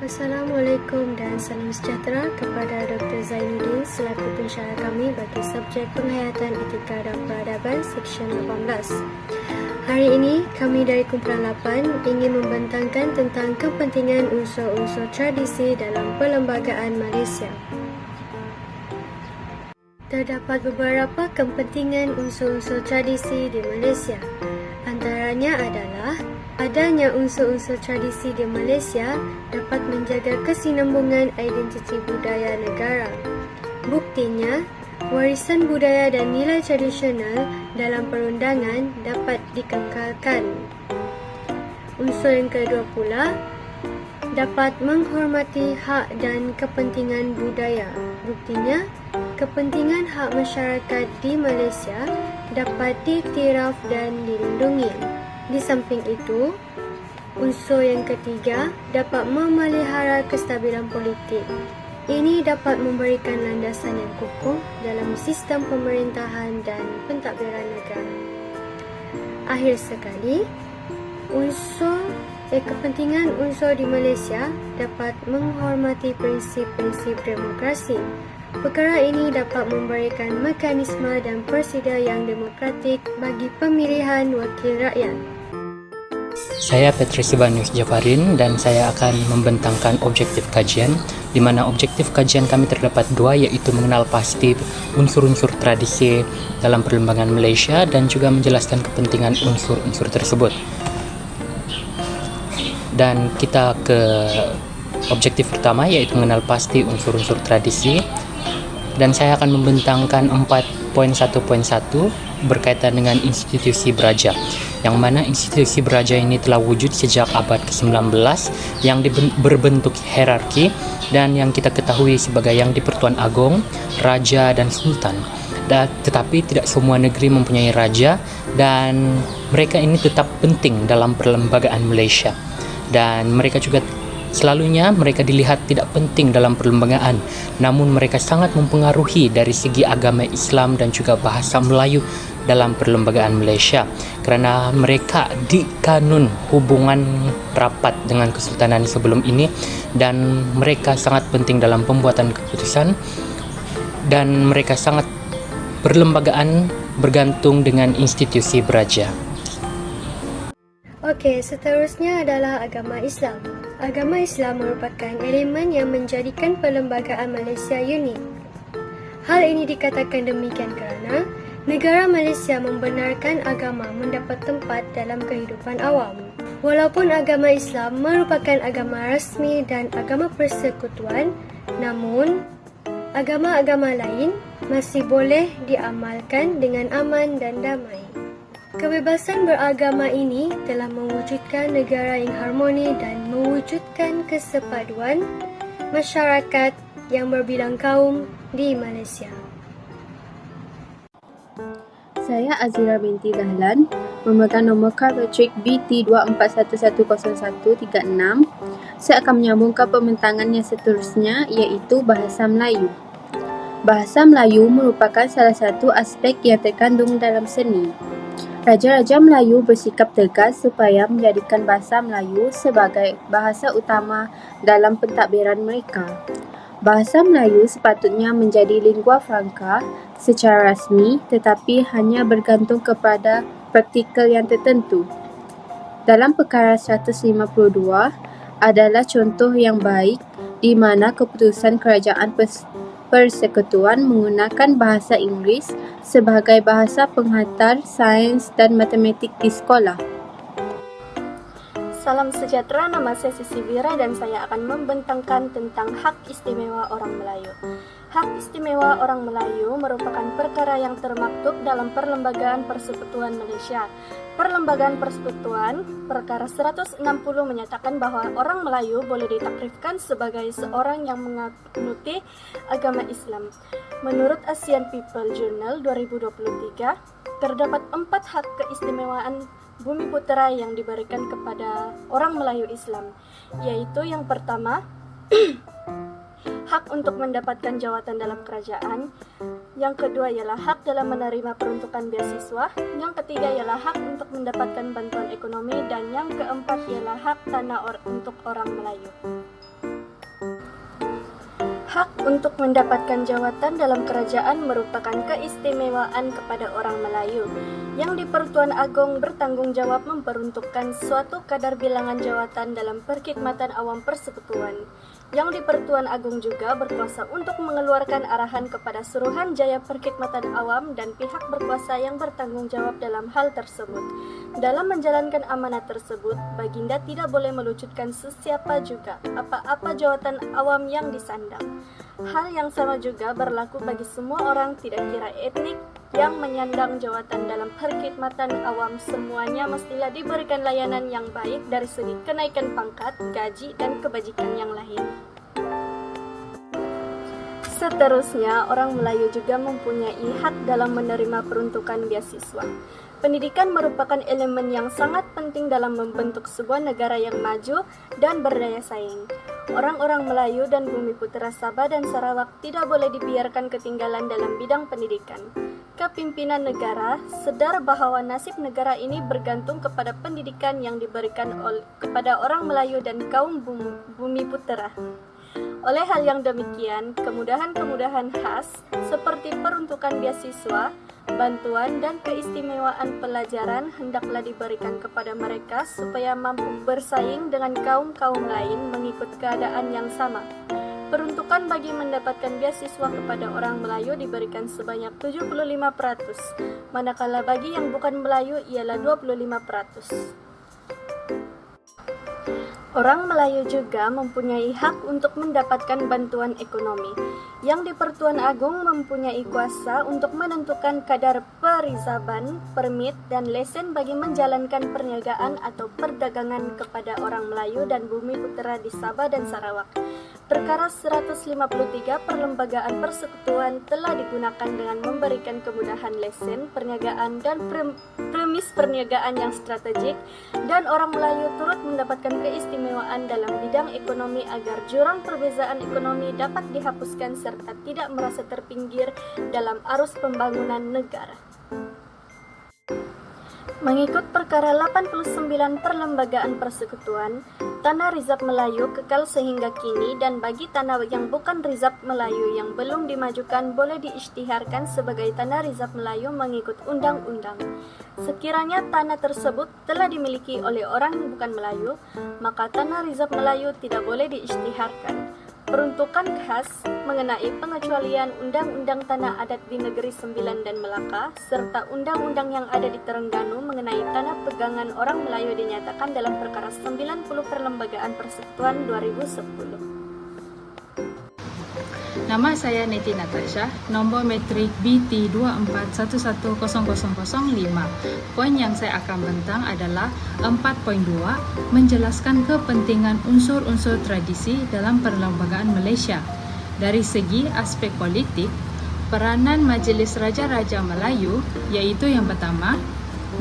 Assalamualaikum dan salam sejahtera kepada Dr. Zainuddin selaku pensyarah kami bagi subjek penghayatan etika dan peradaban Seksyen 18. Hari ini kami dari kumpulan 8 ingin membentangkan tentang kepentingan unsur-unsur tradisi dalam perlembagaan Malaysia. Terdapat beberapa kepentingan unsur-unsur tradisi di Malaysia. Antaranya adalah adanya unsur-unsur tradisi di Malaysia dapat menjaga kesinambungan identiti budaya negara. Buktinya, warisan budaya dan nilai tradisional dalam perundangan dapat dikekalkan. Unsur yang kedua pula, dapat menghormati hak dan kepentingan budaya. Buktinya, kepentingan hak masyarakat di Malaysia dapat diiktiraf dan dilindungi. Di samping itu, unsur yang ketiga dapat memelihara kestabilan politik. Ini dapat memberikan landasan yang kukuh dalam sistem pemerintahan dan pentadbiran negara. Akhir sekali, kepentingan unsur di Malaysia dapat menghormati prinsip-prinsip demokrasi. Perkara ini dapat memberikan mekanisme dan prosedur yang demokratik bagi pemilihan wakil rakyat. Saya Petrus Ibanus Jafarin dan saya akan membentangkan objektif kajian, di mana objektif kajian kami terdapat dua, yaitu mengenal pasti unsur-unsur tradisi dalam perlembagaan Malaysia dan juga menjelaskan kepentingan unsur-unsur tersebut. Dan kita ke objektif pertama, yaitu mengenal pasti unsur-unsur tradisi. Dan saya akan membentangkan 4.1.1 berkaitan dengan institusi beraja, yang mana institusi beraja ini telah wujud sejak abad ke-19 yang berbentuk hierarki dan yang kita ketahui sebagai yang di Pertuan Agong, Raja dan Sultan. Tetapi tidak semua negeri mempunyai raja dan mereka ini tetap penting dalam perlembagaan Malaysia. Dan mereka juga selalunya mereka dilihat tidak penting dalam perlembagaan, namun mereka sangat mempengaruhi dari segi agama Islam dan juga bahasa Melayu dalam perlembagaan Malaysia, kerana mereka dikanun hubungan rapat dengan kesultanan sebelum ini dan mereka sangat penting dalam pembuatan keputusan dan mereka sangat perlembagaan bergantung dengan institusi beraja. Okey, seterusnya adalah agama Islam. Agama Islam merupakan elemen yang menjadikan perlembagaan Malaysia unik. Hal ini dikatakan demikian kerana negara Malaysia membenarkan agama mendapat tempat dalam kehidupan awam. Walaupun agama Islam merupakan agama rasmi dan agama persekutuan, namun agama-agama lain masih boleh diamalkan dengan aman dan damai. Kebebasan beragama ini telah mewujudkan negara yang harmoni dan mewujudkan kesepaduan masyarakat yang berbilang kaum di Malaysia. Saya Azira binti Dahlan, memegang nombor kad matrik BT24110136. Saya akan menyambungkan pembentangan yang seterusnya, iaitu bahasa Melayu. Bahasa Melayu merupakan salah satu aspek yang terkandung dalam seni. Raja-raja Melayu bersikap tegas supaya menjadikan bahasa Melayu sebagai bahasa utama dalam pentadbiran mereka. Bahasa Melayu sepatutnya menjadi lingua franca secara rasmi, tetapi hanya bergantung kepada praktikal yang tertentu. Dalam perkara 152 adalah contoh yang baik di mana keputusan kerajaan persekutuan menggunakan bahasa Inggeris sebagai bahasa penghantar sains dan matematik di sekolah. Salam sejahtera, nama saya Sisi Vira dan saya akan membentangkan tentang hak istimewa orang Melayu. Hak istimewa orang Melayu merupakan perkara yang termaktub dalam Perlembagaan Persekutuan Malaysia. Perlembagaan Persekutuan, perkara 160 menyatakan bahawa orang Melayu boleh ditakrifkan sebagai seorang yang menganuti agama Islam. Menurut Asian People Journal 2023, terdapat 4 hak keistimewaan Bumi Putera yang diberikan kepada orang Melayu Islam, yaitu yang pertama, hak untuk mendapatkan jawatan dalam kerajaan. Yang kedua ialah hak dalam menerima peruntukan beasiswa. Yang ketiga ialah hak untuk mendapatkan bantuan ekonomi. Dan yang keempat ialah hak tanah untuk orang Melayu. Hak untuk mendapatkan jawatan dalam kerajaan merupakan keistimewaan kepada orang Melayu, yang di Pertuan Agong bertanggung jawab memperuntukkan suatu kadar bilangan jawatan dalam perkhidmatan awam persekutuan, yang di Pertuan Agong juga berkuasa untuk mengeluarkan arahan kepada Suruhanjaya Perkhidmatan Awam dan pihak berkuasa yang bertanggung jawab dalam hal tersebut. Dalam menjalankan amanat tersebut, Baginda tidak boleh melucutkan sesiapa juga apa-apa jawatan awam yang disandang. Hal yang sama juga berlaku bagi semua orang, tidak kira etnik, yang menyandang jawatan dalam perkhidmatan awam. Semuanya mestilah diberikan layanan yang baik dari segi kenaikan pangkat, gaji, dan kebajikan yang lain. Seterusnya, orang Melayu juga mempunyai hak dalam menerima peruntukan beasiswa. Pendidikan merupakan elemen yang sangat penting dalam membentuk sebuah negara yang maju dan berdaya saing. Orang-orang Melayu dan Bumiputera Sabah dan Sarawak tidak boleh dibiarkan ketinggalan dalam bidang pendidikan. Kepimpinan negara sadar bahwa nasib negara ini bergantung kepada pendidikan yang diberikan kepada orang Melayu dan kaum Bumiputera. Oleh hal yang demikian, kemudahan-kemudahan khas seperti peruntukan beasiswa, bantuan dan keistimewaan pelajaran hendaklah diberikan kepada mereka supaya mampu bersaing dengan kaum-kaum lain mengikut keadaan yang sama. Peruntukan bagi mendapatkan beasiswa kepada orang Melayu diberikan sebanyak 75%, manakala bagi yang bukan Melayu ialah 25%. Orang Melayu juga mempunyai hak untuk mendapatkan bantuan ekonomi, yang di Pertuan Agong mempunyai kuasa untuk menentukan kadar perizaban, permit, dan lesen bagi menjalankan perniagaan atau perdagangan kepada orang Melayu dan Bumiputera di Sabah dan Sarawak. Perkara 153 Perlembagaan Persekutuan telah digunakan dengan memberikan kemudahan lesen, perniagaan, dan premis perniagaan yang strategik, dan orang Melayu turut mendapatkan keistimewaan dalam bidang ekonomi agar jurang perbezaan ekonomi dapat dihapuskan serta tidak merasa terpinggir dalam arus pembangunan negara. Mengikut perkara 89 Perlembagaan Persekutuan, tanah rizab Melayu kekal sehingga kini, dan bagi tanah yang bukan rizab Melayu yang belum dimajukan boleh diisytiharkan sebagai tanah rizab Melayu mengikut undang-undang. Sekiranya tanah tersebut telah dimiliki oleh orang yang bukan Melayu, maka tanah rizab Melayu tidak boleh diisytiharkan. Peruntukan khas mengenai pengecualian Undang-Undang Tanah Adat di Negeri Sembilan dan Melaka, serta undang-undang yang ada di Terengganu mengenai tanah pegangan orang Melayu dinyatakan dalam perkara 90 Perlembagaan Persekutuan 2010. Nama saya Neti Natasha, nombor metrik BT2411005. Poin yang saya akan bentang adalah 4.2, menjelaskan kepentingan unsur-unsur tradisi dalam perlembagaan Malaysia. Dari segi aspek politik, peranan Majlis Raja-Raja Melayu iaitu yang pertama,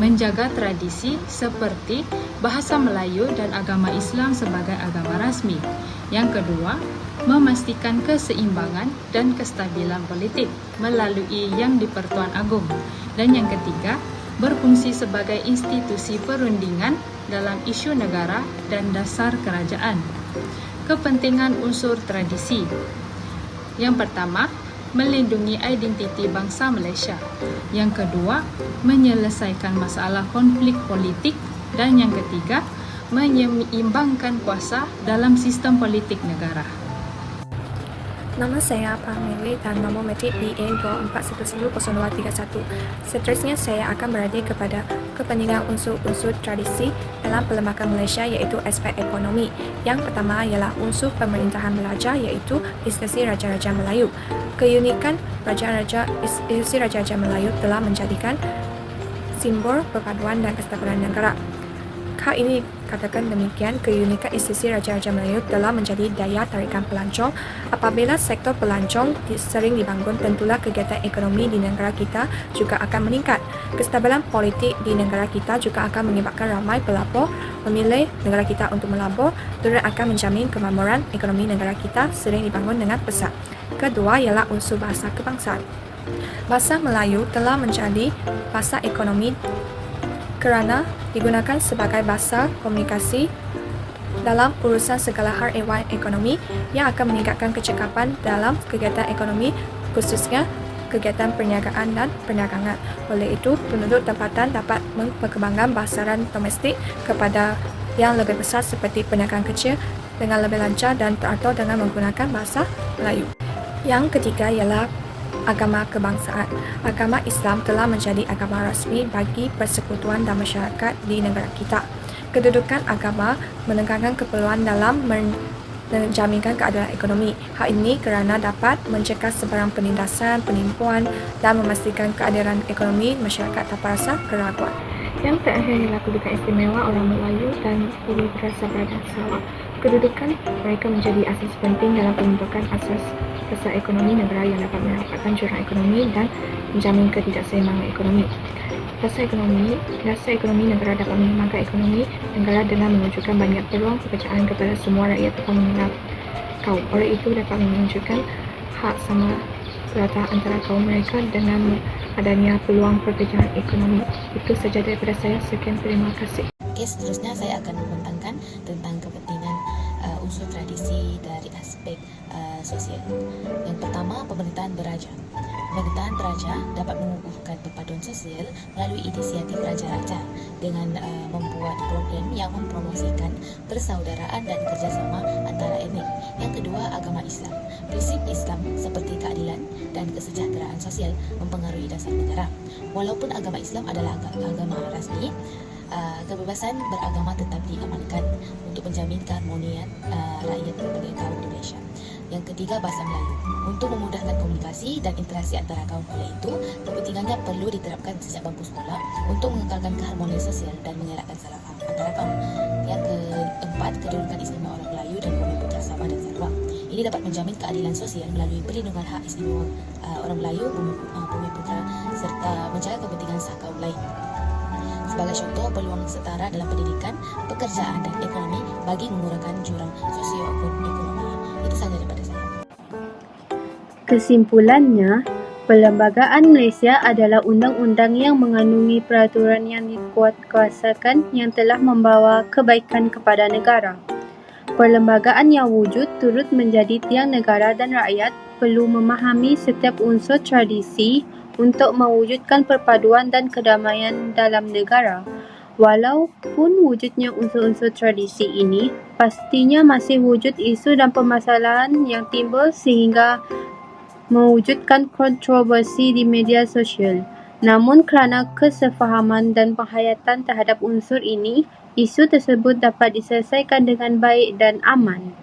menjaga tradisi seperti bahasa Melayu dan agama Islam sebagai agama rasmi. Yang kedua, memastikan keseimbangan dan kestabilan politik melalui yang di Pertuan Agong. Dan yang ketiga, berfungsi sebagai institusi perundingan dalam isu negara dan dasar kerajaan. Kepentingan unsur tradisi. Yang pertama, melindungi identiti bangsa Malaysia. Yang kedua, menyelesaikan masalah konflik politik. Dan yang ketiga, menyeimbangkan kuasa dalam sistem politik negara. Nama saya Pameli dan nombor metrik BA241100231. Seterusnya saya akan berada kepada kepentingan unsur-unsur tradisi dalam perlembagaan Malaysia iaitu aspek ekonomi. Yang pertama ialah unsur pemerintahan belajar iaitu institusi Raja-Raja Melayu. Keunikan institusi Raja-Raja Melayu telah menjadikan simbol perpaduan dan kestabilan negara. Hal ini katakan demikian, keunikan institusi Raja-Raja Melayu telah menjadi daya tarikan pelancong. Apabila sektor pelancong sering dibangun, tentulah kegiatan ekonomi di negara kita juga akan meningkat. Kestabilan politik di negara kita juga akan menyebabkan ramai pelabur memilih negara kita untuk melabur, turut akan menjamin kemakmuran ekonomi negara kita sering dibangun dengan pesat. Kedua ialah unsur bahasa kebangsaan. Bahasa Melayu telah menjadi bahasa ekonomi kerana digunakan sebagai bahasa komunikasi dalam urusan segala hal ehwal ekonomi yang akan meningkatkan kecekapan dalam kegiatan ekonomi, khususnya kegiatan perniagaan dan perdagangan. Oleh itu, penduduk tempatan dapat memperkembangkan pasaran domestik kepada yang lebih besar seperti perniagaan kecil dengan lebih lancar dan teratur dengan menggunakan bahasa Melayu. Yang ketiga ialah agama kebangsaan. Agama Islam telah menjadi agama rasmi bagi persekutuan dan masyarakat di negara kita. Kedudukan agama menekankan keperluan dalam menjaminkan keadilan ekonomi. Hal ini kerana dapat mencegah sebarang penindasan, penipuan dan memastikan keadilan ekonomi masyarakat tanpa rasa keraguan. Yang terakhir ialah kedudukan istimewa orang Melayu dan Bumi Putra Sabah dan Sarawak. Kedudukan mereka menjadi asas penting dalam pembentukan asas dasar ekonomi negara yang dapat merapatkan jurang ekonomi dan menjamin ketidakseimbangan ekonomi. Dasar ekonomi negara dapat mengembangkan ekonomi negara dengan mewujudkan banyak peluang pekerjaan kepada semua rakyat tanpa mengenal kaum. Oleh itu dapat menunjukkan hak sama rata antara kaum mereka dengan adanya peluang pekerjaan ekonomi. Itu saja daripada saya. Sekian, terima kasih. Okey, seterusnya saya akan membentangkan tentang kepentingan unsur tradisi dari aspek sosial. Yang pertama, pemerintahan beraja. Pemerintahan beraja dapat mengukuhkan perpaduan sosial melalui inisiatif raja-raja dengan membuat program yang mempromosikan persaudaraan dan kerjasama antara etnik. Yang kedua, agama Islam. Prinsip Islam seperti keadilan dan kesejahteraan sosial mempengaruhi dasar negara. Walaupun agama Islam adalah agama rasmi, kebebasan beragama tetap diamankan untuk menjamin keharmonian rakyat berbagai kaum di Malaysia. Yang ketiga, bahasa Melayu. Untuk memudahkan komunikasi dan interaksi antara kaum, oleh itu kepentingannya perlu diterapkan sejak bangku sekolah untuk mengekalkan keharmonian sosial dan mengelakkan salah faham antara kaum. Yang keempat, kedudukan istimewa orang Melayu dan Bumi Putra Sabah dan Sarawak. Ini dapat menjamin keadilan sosial melalui perlindungan hak istimewa orang Melayu, Bumi Putra serta menjaga kepentingan sah kaum lain. Sebagai contoh, peluang setara dalam pendidikan, pekerjaan dan ekonomi bagi mengurangkan jurang sosio-ekonomi. Itu sahaja daripada saya. Kesimpulannya, Perlembagaan Malaysia adalah undang-undang yang mengandungi peraturan yang dikuatkuasakan yang telah membawa kebaikan kepada negara. Perlembagaan yang wujud turut menjadi tiang negara dan rakyat perlu memahami setiap unsur tradisi untuk mewujudkan perpaduan dan kedamaian dalam negara. Walaupun wujudnya unsur-unsur tradisi ini, pastinya masih wujud isu dan permasalahan yang timbul sehingga mewujudkan kontroversi di media sosial. Namun kerana kesefahaman dan penghayatan terhadap unsur ini, isu tersebut dapat diselesaikan dengan baik dan aman.